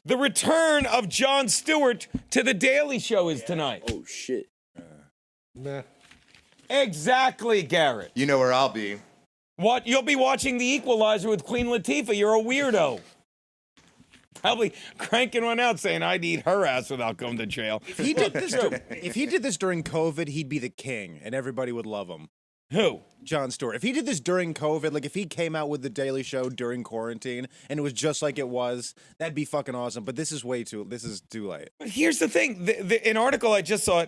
The return of Jon Stewart to The Daily Show is tonight. Oh, shit. Nah. Exactly, Garrett. You know where I'll be. What? You'll be watching The Equalizer with Queen Latifah. You're a weirdo. Probably cranking one out saying, I'd eat her ass without going to jail. If he did this during COVID, he'd be the king, and everybody would love him. Who? Jon Stewart. If he did this during COVID, like if he came out with The Daily Show during quarantine and it was just like it was, that'd be fucking awesome. But this is too late. But here's the thing. An article I just saw,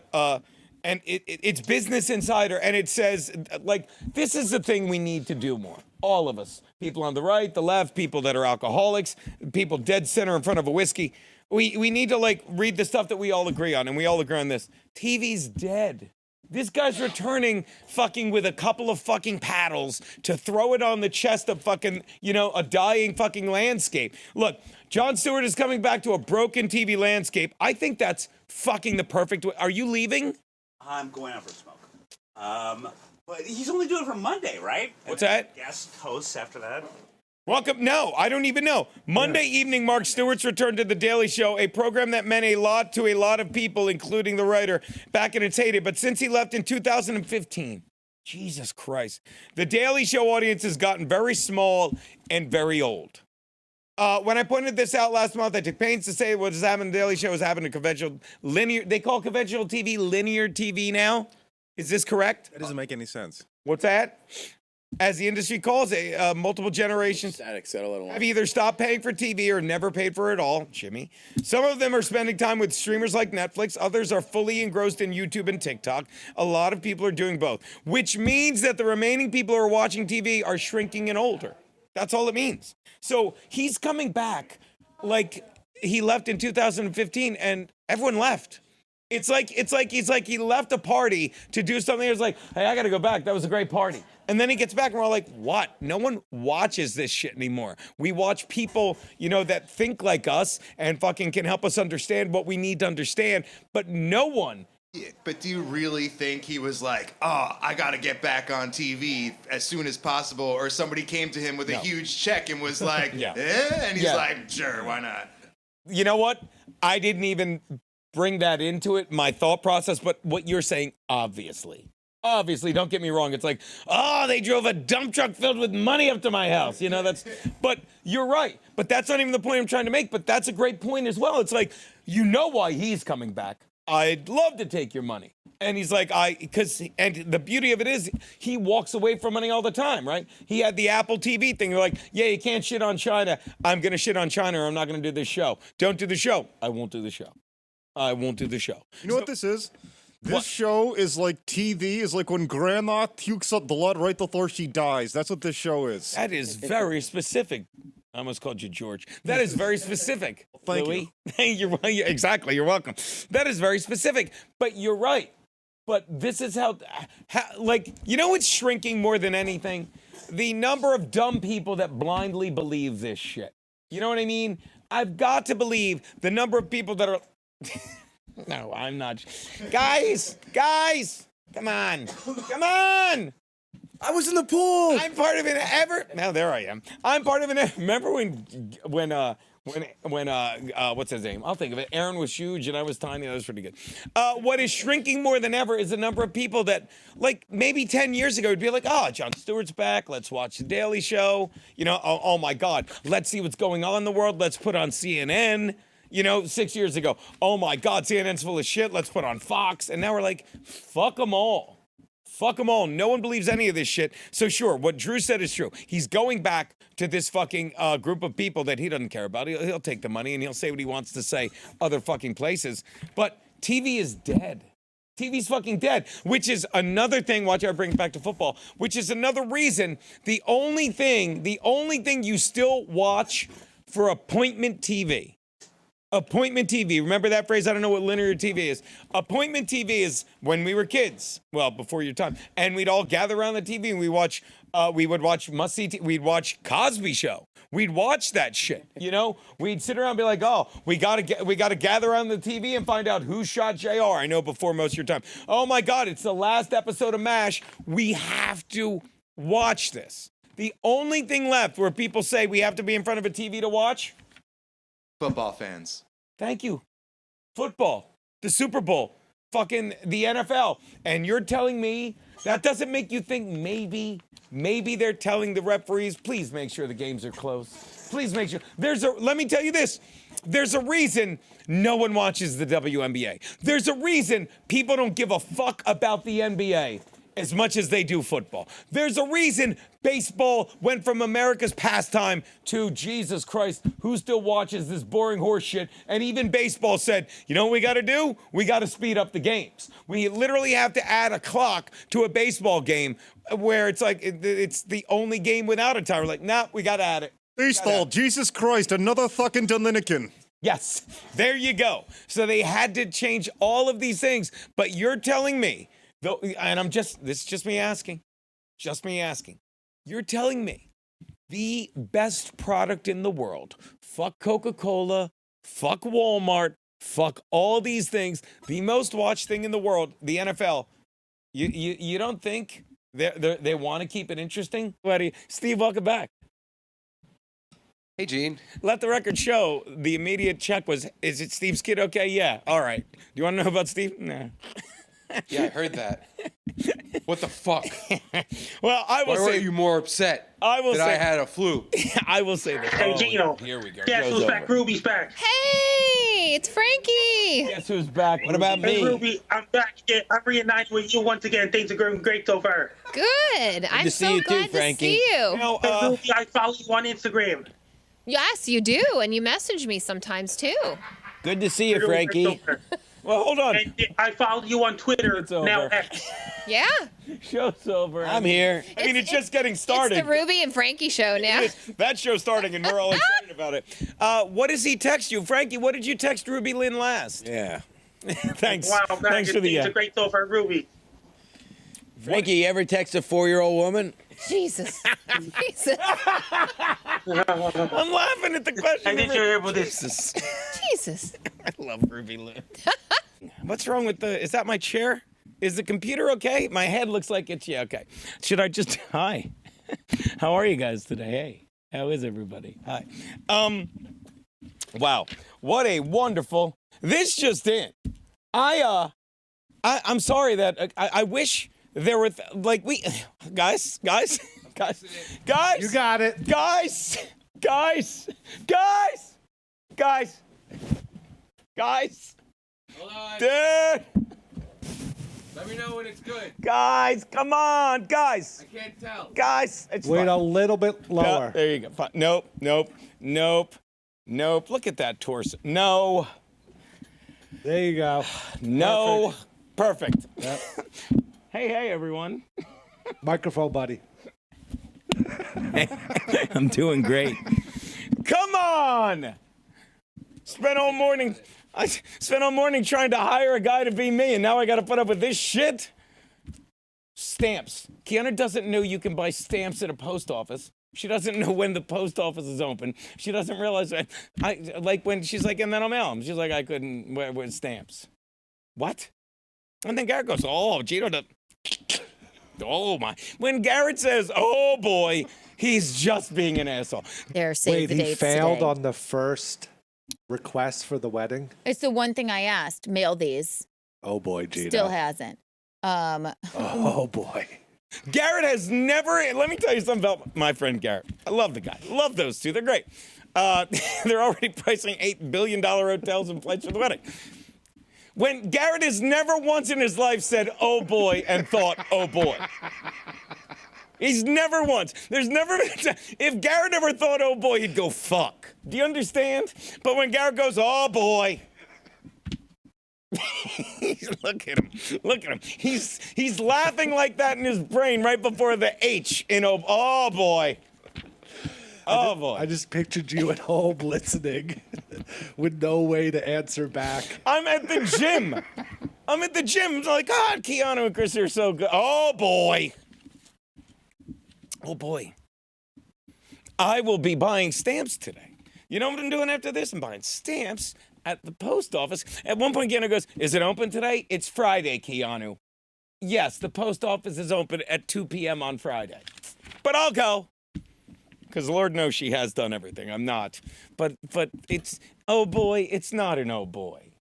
and it's Business Insider, and it says, like, this is the thing we need to do more. All of us. People on the right, the left, people that are alcoholics, people dead center in front of a whiskey. We need to, like, read the stuff that we all agree on, and we all agree on this. TV's dead. This guy's returning fucking with a couple of fucking paddles to throw it on the chest of fucking, a dying fucking landscape. Look, Jon Stewart is coming back to a broken TV landscape. I think that's fucking the perfect way. Are you leaving? I'm going out for a smoke. But he's only doing it for Monday, right? What's that? Guest hosts after that. Welcome. No, I don't even know. Monday evening marked Stewart's return to The Daily Show, a program that meant a lot to a lot of people, including the writer, back in its heyday. But since he left in 2015, Jesus Christ, The Daily Show audience has gotten very small and very old. When I pointed this out last month, I took pains to say what has happened to The Daily Show is happening to conventional linear. They call conventional TV linear TV now. Is this correct? That doesn't make any sense. What's that? As the industry calls it, multiple generations have either stopped paying for TV or never paid for it at all. Jimmy. Some of them are spending time with streamers like Netflix. Others are fully engrossed in YouTube and TikTok. A lot of people are doing both, which means that the remaining people who are watching TV are shrinking and older. That's all it means. So he's coming back like he left in 2015 and everyone left. It's like he left a party to do something. It's like, hey, I got to go back. That was a great party. And then he gets back and we're all like, what? No one watches this shit anymore. We watch people, that think like us and fucking can help us understand what we need to understand. But no one. Yeah, but do you really think he was like, oh, I got to get back on TV as soon as possible? Or somebody came to him with a huge check and was like, and he's like, sure, why not? You know what? I didn't even bring that into it, my thought process, but what you're saying, obviously, don't get me wrong. It's like, oh, they drove a dump truck filled with money up to my house. But you're right. But that's not even the point I'm trying to make. But that's a great point as well. It's like, why he's coming back. I'd love to take your money. And he's like, and the beauty of it is he walks away from money all the time, right? He had the Apple TV thing. They're like, yeah, you can't shit on China. I'm going to shit on China or I'm not going to do this show. Don't do the show. I won't do the show. I won't do the show. You know what this is? This show is like TV, is like when grandma pukes up blood right before she dies. That's what this show is. That is very specific. I almost called you George. That is very specific. Thank Louis. You. Exactly. You're welcome. That is very specific. But you're right. But this is how what's shrinking more than anything? The number of dumb people that blindly believe this shit. You know what I mean? I've got to believe the number of people that are... No, I'm not. Guys, come on. I was in the pool. I'm part of it. Now there I am. I'm part of it. Remember when what's his name? I'll think of it. Aaron was huge and I was tiny. That was pretty good. What is shrinking more than ever is the number of people that, like, maybe 10 years ago would be like, oh, Jon Stewart's back. Let's watch The Daily Show. Oh my God. Let's see what's going on in the world. Let's put on CNN. 6 years ago, oh my God, CNN's full of shit. Let's put on Fox. And now we're like, fuck them all. Fuck them all. No one believes any of this shit. So sure, what Drew said is true. He's going back to this fucking group of people that he doesn't care about. He'll take the money and he'll say what he wants to say other fucking places. But TV is dead. TV's fucking dead, which is another thing, watch I bring it back to football, which is another reason the only thing you still watch for appointment TV. Appointment TV. Remember that phrase? I don't know what linear TV is. Appointment TV is when we were kids. Well, before your time. And we'd all gather around the TV and we would watch must-see TV. We'd watch Cosby Show. We'd watch that shit. We'd sit around and be like, oh, we gotta gather around the TV and find out who shot JR. I know before most of your time. Oh my God, it's the last episode of MASH. We have to watch this. The only thing left where people say we have to be in front of a TV to watch, Football fans. Thank you. Football, the Super Bowl, fucking the NFL. And you're telling me that doesn't make you think maybe they're telling the referees, please make sure the games are close. Please make sure. Let me tell you this. There's a reason no one watches the WNBA. There's a reason people don't give a fuck about the NBA as much as they do football. There's a reason baseball went from America's pastime to, Jesus Christ, who still watches this boring horse shit? And even baseball said, you know what we got to do? We got to speed up the games. We literally have to add a clock to a baseball game where it's like it's the only game without a timer. Like, nah, we got to add it. Baseball, Jesus Christ, another fucking Dominican. Yes, there you go. So they had to change all of these things. But you're telling me, and this is just me asking. You're telling me the best product in the world, fuck Coca-Cola, fuck Walmart, fuck all these things, the most watched thing in the world, the NFL, you don't think they want to keep it interesting? Steve, welcome back. Hey, Gene. Let the record show the immediate check was, is it Steve's kid? Okay, yeah, all right. Do you want to know about Steve? No. Yeah, I heard that. What the fuck? Well, I will Why say were you more upset I had a flu? I will say this. Hey, Gino. Here we go. Guess who's back? Ruby's back. Hey, it's Frankie. Guess who's back? What about Hey, me? Ruby, I'm back again. I'm reunited with you once again. Things are going great so far. Good. I'm to see so you too, glad to Frankie. see you. No, Hey, Ruby, I follow you on Instagram. Yes, you do, and you message me sometimes too. Good to see you, You're doing great Frankie. so far. well, hold on. And I follow you on Twitter, It's over. now X. Yeah. Show's over. I'm here. I mean, it's just getting It's started. the Ruby and Frankie show now. That show's starting, and we're all excited about it. What does he text you, Frankie? What did you text Ruby Lynn last? Yeah. Thanks. Wow, man, Thanks for the. things are great so far, Ruby. Frankie, you ever text a 4-year-old woman? Jesus. Jesus. I'm laughing at the question. I think you're able to. Jesus. I love Ruby Lynn. What's wrong with Is that my chair? Is the computer okay? My head looks like it's, yeah, okay. Should I just, hi. How are you guys today? Hey, how is everybody? Hi. Wow. What a wonderful, this just in. I'm sorry that, I wish there were, guys. You got it. Guys. Hold on. Dude. Let me know when it's good. Guys, come on, guys. I can't tell. Guys, it's Wait fine. a little bit No, lower. there you go. Fine. Nope. Look at that torso. No. There you go. No. Perfect. Yep. Hey, everyone. Microphone, buddy. I'm doing great. Come on. Spent all morning trying to hire a guy to be me, and now I got to put up with this shit. Stamps. Kiana doesn't know you can buy stamps at a post office. She doesn't know when the post office is open. She doesn't realize that. When she's like, and then I'll mail them. She's like, I couldn't with stamps. What? And then Garrett goes, oh, Gino, oh my. When Garrett says, oh boy, he's just being an asshole. There, save Wait, the he dates failed today. on the first request for the wedding? It's the one thing I asked. Mail these. Oh boy, Gina. Still hasn't. Oh boy. Garrett has never, let me tell you something about my friend Garrett. I love the guy. Love those two. They're great. They're already pricing $8 billion hotels and flights for the wedding. When Garrett has never once in his life said, oh boy, and thought, oh boy. He's never once. There's never been a time. If Garrett ever thought, oh boy, he'd go, fuck. Do you understand? But when Garrett goes, oh boy. Look at him. He's laughing like that in his brain right before the H in oh boy. Oh boy. I just pictured you at home listening with no way to answer back. I'm at the gym. It's like, God, Keanu and Chris are so good. Oh boy. I will be buying stamps today. You know what I'm doing after this? I'm buying stamps at the post office. At one point, Keanu goes, is it open today? It's Friday, Keanu. Yes, the post office is open at 2 p.m. on Friday. But I'll go. because Lord knows she has done everything. I'm not. But it's, oh boy, it's not an oh boy.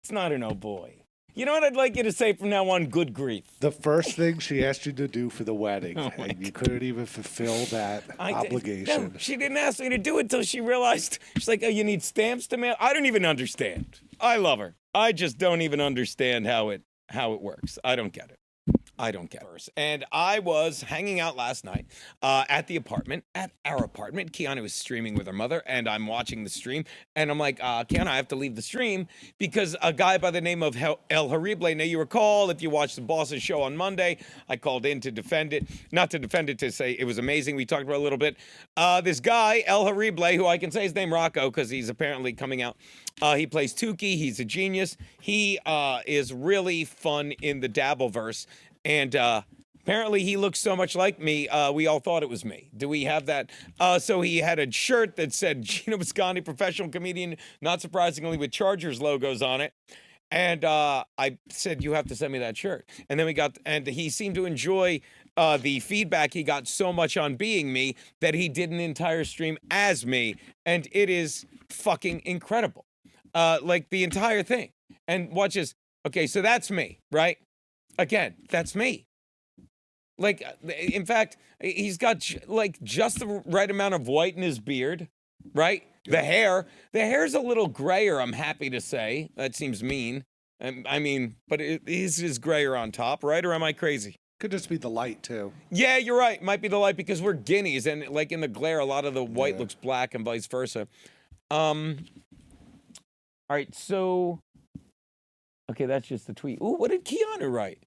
It's not an oh boy. You know what I'd like you to say from now on? Good grief. The first thing she asked you to do for the wedding, and you couldn't even fulfill that obligation. No, she didn't ask me to do it until she realized. She's like, oh, you need stamps to mail? I don't even understand. I love her. I just don't even understand how it works. I don't get it. I don't get it. And I was hanging out last night at our apartment. Kiana was streaming with her mother, and I'm watching the stream. And I'm like, Kiana, I have to leave the stream because a guy by the name of El Harible, now you recall, if you watched the Boss's show on Monday, I called in to defend it. Not to defend it, to say it was amazing. We talked about it a little bit. This guy, El Harible, who I can say his name Rocco because he's apparently coming out. He plays Tookie. He's a genius. He is really fun in the Dabbleverse. And apparently he looks so much like me, we all thought it was me. Do we have that? So he had a shirt that said Gino Biscondi, professional comedian, not surprisingly with Chargers logos on it. And I said, you have to send me that shirt. And then he seemed to enjoy the feedback he got so much on being me that he did an entire stream as me. And it is fucking incredible. Like the entire thing. And watch this. Okay, so that's me, right? Again, that's me. Like, in fact, he's got like just the right amount of white in his beard, right? The hair's a little grayer, I'm happy to say. That seems mean. I mean, but it is grayer on top, right? Or am I crazy? Could just be the light, too. Yeah, you're right. Might be the light because we're guineas, and like in the glare, a lot of the white looks black and vice versa. All right, so... Okay, that's just the tweet. Ooh, what did Keanu write?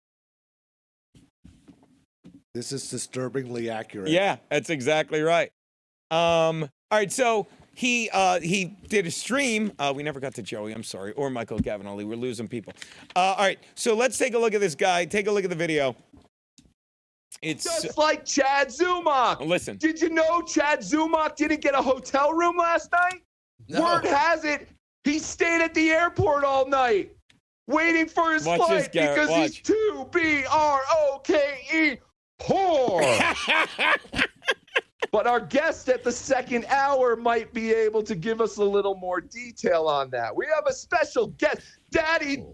This is disturbingly accurate. Yeah, that's exactly right. All right, so he did a stream. We never got to Joey, I'm sorry, or Michael Gavinelli. We're losing people. All right, so let's take a look at this guy. Take a look at the video. It's just like Chad Zumach. Listen. Did you know Chad Zumach didn't get a hotel room last night? No. Word has it, he stayed at the airport all night waiting for his flight because he's too B-R-O-K-E poor. But our guest at the second hour might be able to give us a little more detail on that. We have a special guest. Daddy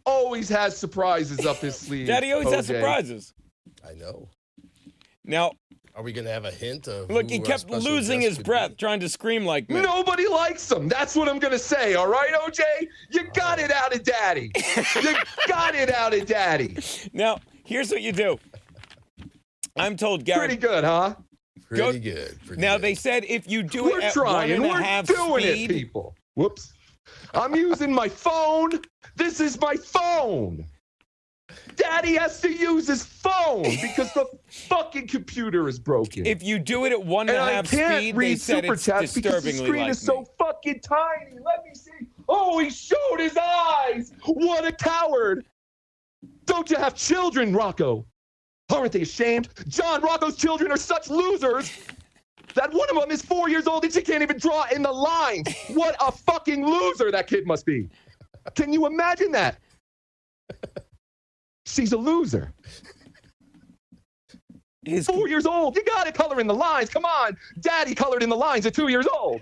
always has surprises up his sleeve. Daddy always has OJ. surprises. I know. Now, are we going to have a hint of look, he kept losing his breath trying to scream like me. Nobody likes him. That's what I'm going to say. All right, OJ? You got it out of Daddy. You got it out of Daddy. Now, here's what you do. I'm told, Gary. Pretty good, huh? Pretty good. Now, they said if you do We're it at trying. 1.5 We're doing speed, it, people. Whoops. I'm using my phone. This is my phone. Daddy has to use his phone because the fucking computer is broken. if you do it at 1.5 and I can't speed, they read said super it's chats because the disturbingly screen like is so me. fucking tiny. Let me see. Oh, he showed his eyes. What a coward. Don't you have children, Rocco? Aren't they ashamed? John, Rocco's children are such losers that one of them is 4 years old and she can't even draw in the lines. What a fucking loser that kid must be. Can you imagine that? She's a loser. He's 4 years old. You got to color in the lines. Come on. Daddy colored in the lines at 2 years old.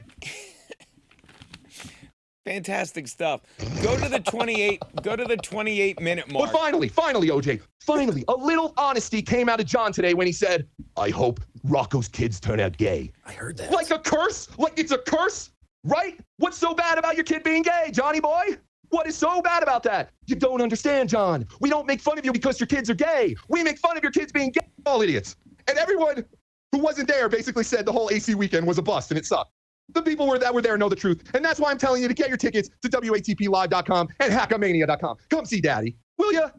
Fantastic stuff. Go to the 28-minute mark. But finally, OJ, finally, a little honesty came out of John today when he said, I hope Rocco's kids turn out gay. I heard that. Like a curse? Like it's a curse? Right? What's so bad about your kid being gay, Johnny boy? What is so bad about that? You don't understand, John. We don't make fun of you because your kids are gay. We make fun of your kids being gay. All idiots. And everyone who wasn't there basically said the whole AC weekend was a bust and it sucked. The people that were there know the truth. And that's why I'm telling you to get your tickets to WATPlive.com and hackamania.com. Come see Daddy. Will ya?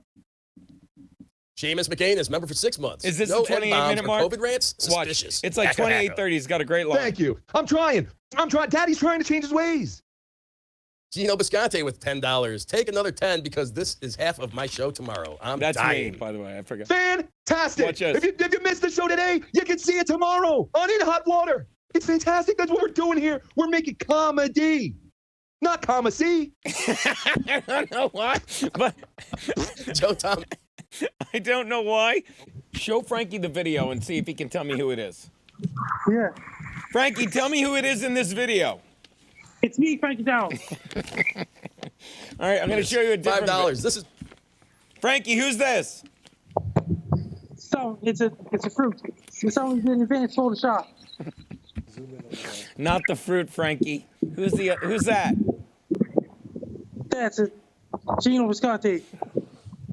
Seamus McCain is member for 6 months. Is this no the 28-minute mark? COVID rants? Suspicious. Watch. It's like 28:30. He's got a great line. Thank you. I'm trying. Daddy's trying to change his ways. Gino Bisconte with $10. Take another 10 because this is half of my show tomorrow. That's dying. me, by the way. I forgot. Fantastic. Watch this. If you missed the show today, you can see it tomorrow on In Hot Water. It's fantastic. That's what we're doing here. We're making comedy, not comedy. I don't know why, but Joe Tom. I don't know why. Show Frankie the video and see if he can tell me who it is. Yeah. Frankie, tell me who it is in this video. It's me, Frankie Downs. All right, I'm going to show you a different. $5. This is Frankie. Who's this? So it's a fruit. It's only been advanced Photoshop. Not the fruit, Frankie. Who's that? That's it. Gino Visconti.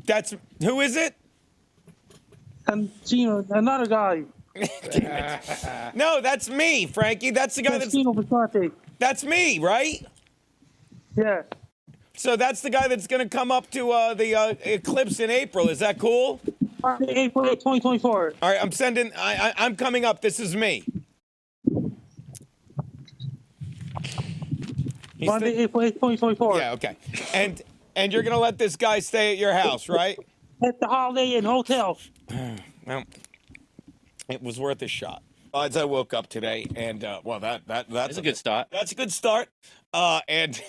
That's who is it? And Gino, another guy. No, that's me, Frankie. That's the guy that's Gino Visconti. That's me, right? Yeah. So that's the guy that's going to come up to the eclipse in April. Is that cool? April 8, 2024. All right, I'm coming up. This is me. Monday, April 8, 2024. Yeah, okay. And you're going to let this guy stay at your house, right? At the Holiday Inn Hotel. Well, it was worth a shot. As I woke up today, and that's a good start. That's a good start. And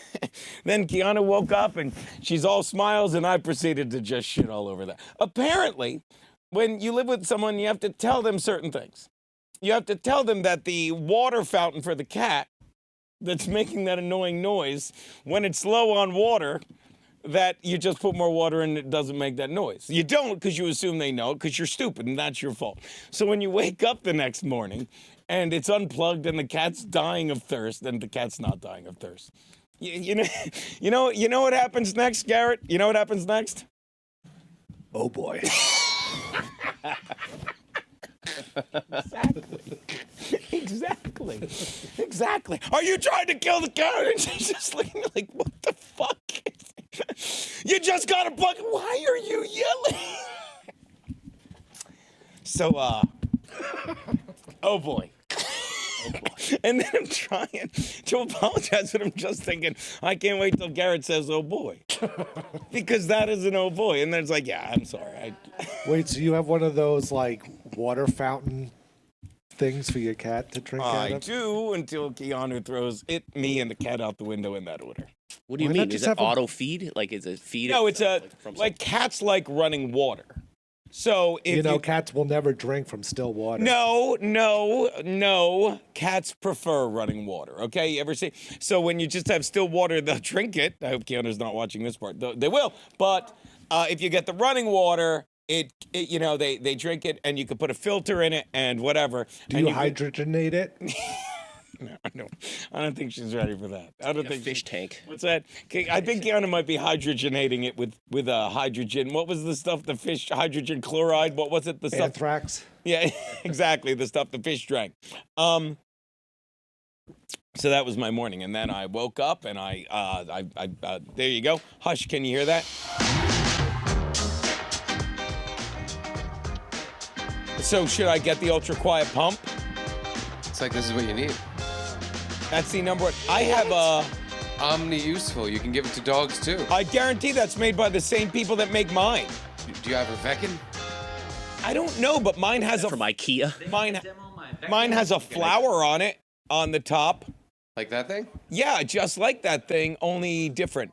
then Kiana woke up, and she's all smiles, and I proceeded to just shit all over that. Apparently, when you live with someone, you have to tell them certain things. You have to tell them that the water fountain for the cat that's making that annoying noise, when it's low on water, that you just put more water in and it doesn't make that noise. You don't because you assume they know because you're stupid and that's your fault. So when you wake up the next morning and it's unplugged and the cat's dying of thirst, then the cat's not dying of thirst. You know what happens next, Garrett? You know what happens next? Oh boy. Exactly. Are you trying to kill the cat? And she's just looking like, what the fuck? You just got a bucket. Why are you yelling? So, oh boy. And then I'm trying to apologize, but I'm just thinking, I can't wait till Garrett says, oh boy. Because that is an oh boy. And then it's like, yeah, I'm sorry. Wait, so you have one of those, like, water fountain things for your cat to drink out I of? do until Keanu throws me and the cat out the window in that order. What do you mean? Is it auto feed? Like, is it feed? No, it's like cats like running water. So if cats will never drink from still water. No. Cats prefer running water. Okay, you ever see? So when you just have still water, they'll drink it. I hope Keanu's not watching this part. They will. But if you get the running water, they drink it, and you can put a filter in it and whatever. Do you hydrogenate it? No, I don't think she's ready for that. I don't think fish tank. What's that? I think Kiana might be hydrogenating it with hydrogen. What was the stuff? The fish hydrogen chloride. What was it? The stuff. Anthrax. Yeah, exactly. The stuff the fish drank. So that was my morning, and then I woke up and I there you go. Hush, can you hear that? So should I get the ultra quiet pump? It's like this is what you need. That's the number one. I have a omni-useful. You can give it to dogs too. I guarantee that's made by the same people that make mine. Do you have a Veckin? I don't know, but mine has from IKEA. Mine has a flower on it on the top. Like that thing? Yeah, just like that thing, only different.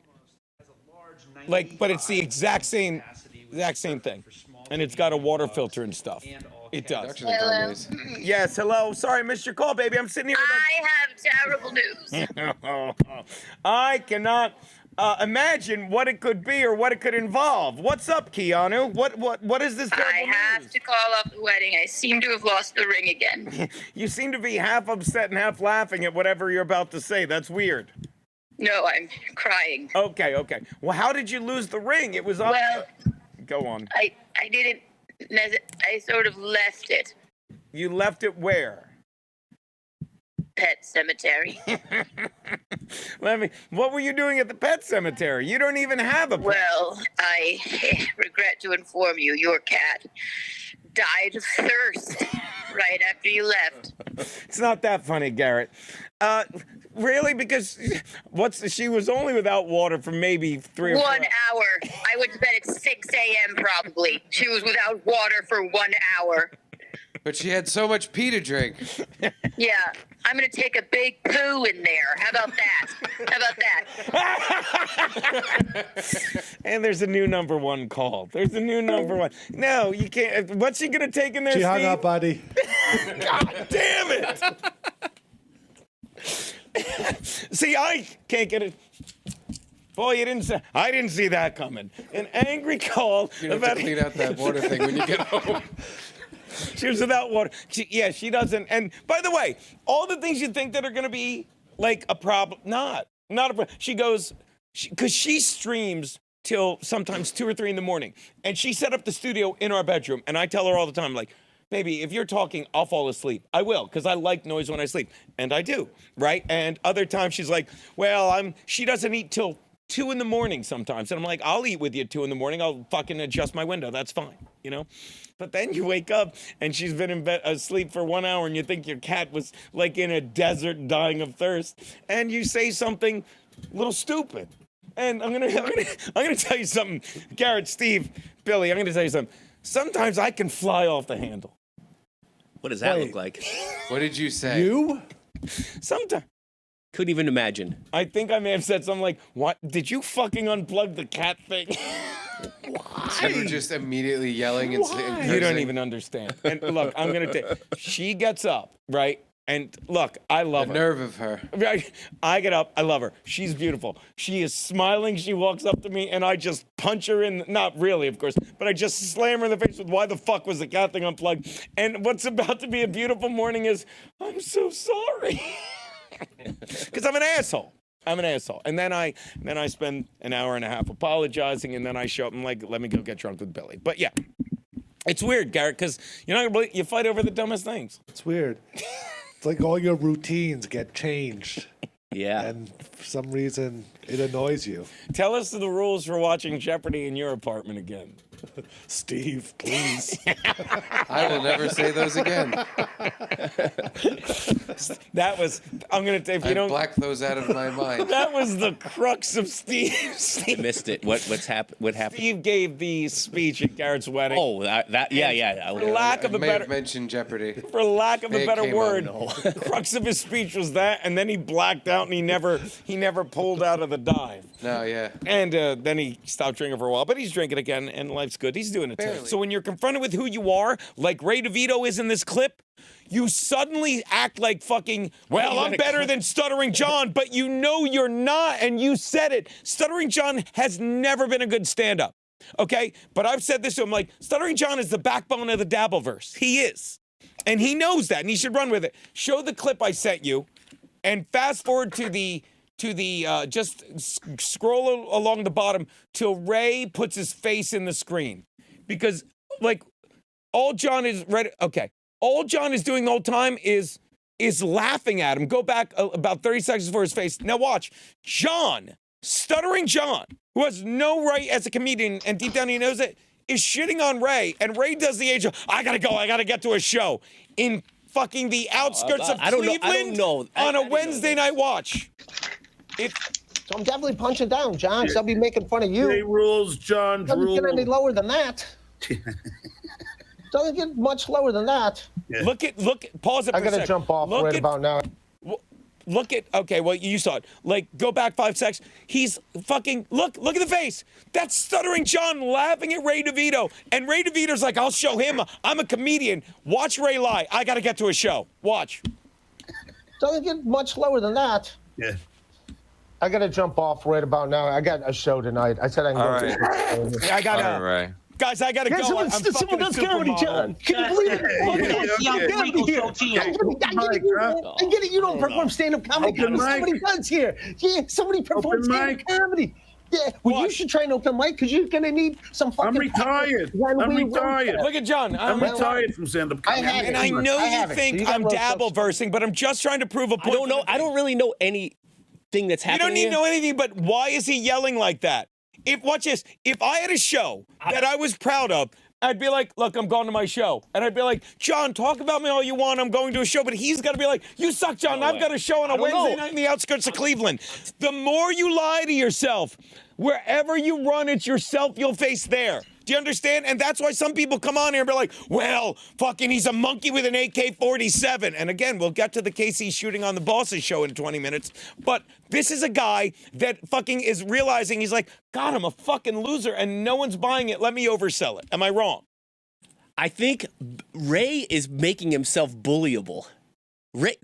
But it's the exact same thing, and it's got a water filter and stuff. It does. Hello. Yes, hello. Sorry, I missed your call, baby. I'm sitting here with I have terrible news. I cannot imagine what it could be or what it could involve. What's up, Keanu? What is this terrible I have to call off the wedding. I seem to have lost the ring again. You seem to be half upset and half laughing at whatever you're about to say. That's weird. No, I'm crying. Okay. Well, how did you lose the ring? It was up. Well, go on. I didn't. I sort of left it. You left it where? Pet cemetery. What were you doing at the pet cemetery? You don't even have a pet. Well, I regret to inform you, your cat died of thirst right after you left. It's not that funny, Garrett. Really? Because she was only without water for maybe 3 or 4 1 hour. I went to bed at 6 a.m. probably. She was without water for 1 hour. But she had so much pee to drink. Yeah, I'm going to take a big poo in there. How about that? And there's a new number one call. There's a new number one. No, you can't. What's she going to take in there, She Steve? hung up, buddy. God damn it. See, I can't get it. Boy, I didn't see that coming. An angry call. You have to clean out that water thing when you get home. She was without water. She doesn't. And by the way, all the things you think that are going to be like a problem, not a problem. She goes, because she streams till sometimes 2 or 3 in the morning. And she set up the studio in our bedroom. And I tell her all the time, like, baby, if you're talking, I'll fall asleep. I will, because I like noise when I sleep. And I do, right? And other times she's like, well, she doesn't eat till 2 in the morning sometimes. And I'm like, I'll eat with you at 2 in the morning. I'll fucking adjust my window. That's fine, you know? But then you wake up and she's been in bed asleep for 1 hour and you think your cat was like in a desert dying of thirst. And you say something a little stupid. And I'm gonna tell you something, Garrett, Steve, Billy, I'm gonna tell you something. Sometimes I can fly off the handle. What does that look like? What did you say? You? Sometimes. Couldn't even imagine. I think I may have said something like, what? Did you fucking unplug the cat thing? You were just immediately yelling and cursing. You don't even understand. And look, I'm going to tell you, she gets up, right? And look, I love her. The nerve of her. Right? I get up, I love her. She's beautiful. She is smiling, she walks up to me, and I just punch her in, not really, of course, but I just slam her in the face with, why the fuck was the cat thing unplugged? And what's about to be a beautiful morning is, I'm so sorry. Because I'm an asshole. I'm an asshole. And then I spend an hour and a half apologizing, and then I show up and like, let me go get drunk with Billy. But yeah, it's weird, Garrett, because you fight over the dumbest things. It's weird. It's like all your routines get changed. Yeah. And for some reason, it annoys you. Tell us the rules for watching Jeopardy in your apartment again. Steve, please. I will never say those again. That was, I'm going to say, if you don't. Black those out of my mind. That was the crux of Steve. I missed it. What happened? What happened? Steve gave the speech at Garrett's wedding. Oh, yeah. For lack of a may better, have mentioned Jeopardy. for lack of a It better came word, up. the crux of his speech was that, and then he blacked out and he never pulled out of the dive. No, yeah. And then he stopped drinking for a while, but he's drinking again, and life's good. He's doing it too. Barely. So when you're confronted with who you are, like Ray DeVito is in this clip, you suddenly act like fucking, well, I'm better than Stuttering John, but you know you're not, and you said it. Stuttering John has never been a good stand-up, okay? But I've said this to him, like, Stuttering John is the backbone of the Dabbleverse. He is. And he knows that, and he should run with it. Show the clip I sent you, and fast forward to the just scroll along the bottom till Ray puts his face in the screen. Because, like, all John is doing the whole time is laughing at him. Go back about 30 seconds before his face. Now watch. John, Stuttering John, who has no right as a comedian, and deep down he knows it, is shitting on Ray. And Ray does the age of, I gotta go, I gotta get to a show. In fucking the outskirts of Cleveland on a Wednesday night watch. So I'm definitely punching down, John, because I'll be making fun of you. Jay rules, John Doesn't rules. get any lower than that. Doesn't get much lower than that. Yeah. Look, pause it for a second. I gotta jump off about now. Okay, well, you saw it. Like, go back 5 seconds. He's fucking, look at the face. That's Stuttering John laughing at Ray DeVito. And Ray DeVito's like, I'll show him. I'm a comedian. Watch Ray lie. I gotta get to a show. Watch. Doesn't get much lower than that. Yeah. I gotta jump off right about now. I got a show tonight. I said I can All go. right. I gotta. All right. Guys, I gotta go. I'm someone does comedy, John. supermodel. Can you believe it? I get it. You don't perform stand-up comedy. Open mic. Somebody does here. Yeah, somebody performs stand-up comedy. Yeah, well, you should try an open mic because you're gonna need some fucking. I'm retired. I'm retired. Look at John. I'm retired from stand-up comedy. And I know you think I'm dabble-versing, but I'm just trying to prove a point. I don't know. I don't really know anything that's happening. You don't need to know anything, but why is he yelling like that? Watch this. If I had a show that I was proud of, I'd be like, look, I'm going to my show. And I'd be like, John, talk about me all you want. I'm going to a show. But he's got to be like, you suck, John. I've got a show on a Wednesday night in the outskirts of Cleveland. The more you lie to yourself, wherever you run, it's yourself you'll face there. Do you understand? And that's why some people come on here and be like, well, fucking he's a monkey with an AK-47. And again, we'll get to the case he's shooting on the boss's show in 20 minutes. But this is a guy that fucking is realizing he's like, God, I'm a fucking loser and no one's buying it. Let me oversell it. Am I wrong? I think Ray is making himself bullyable. Ray,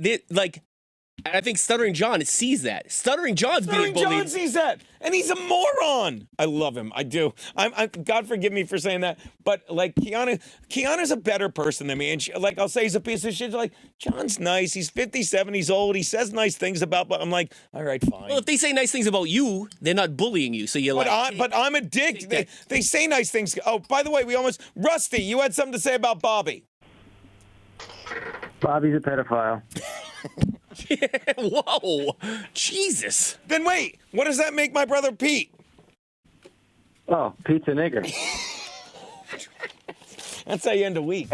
And I think Stuttering John sees that. Stuttering John's being bullied. John sees that, and he's a moron. I love him. I do. I'm God forgive me for saying that, but like Kiana's a better person than me, and like I'll say he's a piece of shit. Like John's nice. He's 57. He's old. He says nice things about. But I'm like, all right, fine. Well, if they say nice things about you, they're not bullying you. So you're but I'm a dick. They say nice things. Oh, by the way, Rusty, you had something to say about Bobby. Bobby's a pedophile. Whoa, Jesus. Then wait, what does that make my brother Pete? Oh, Pete's a nigger. That's how you end a week.